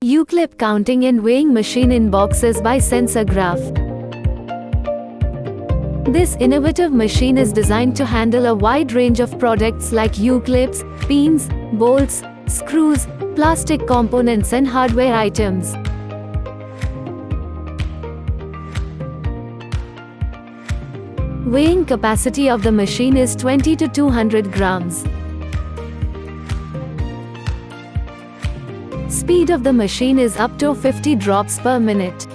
U-clip counting and weighing machine in boxes by Sensograph. This innovative machine is designed to handle a wide range of products like U-clips, pins, bolts, screws, plastic components and hardware items. Weighing capacity of the machine is 20 to 200 grams. Speed of the machine is up to 50 drops per minute.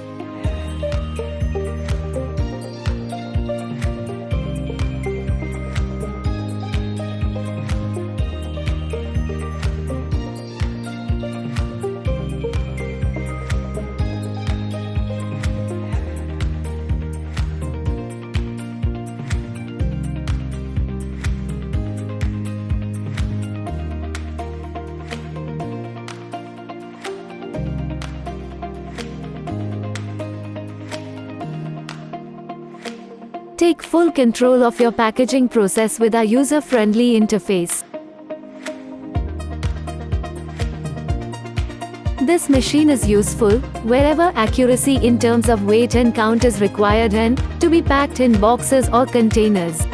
Take full control of your packaging process with our user-friendly interface. This machine is useful wherever accuracy in terms of weight and count is required and to be packed in boxes or containers.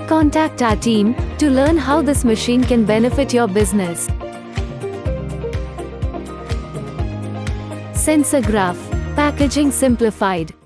Contact our team to learn how this machine can benefit your business. Sensograph, packaging simplified.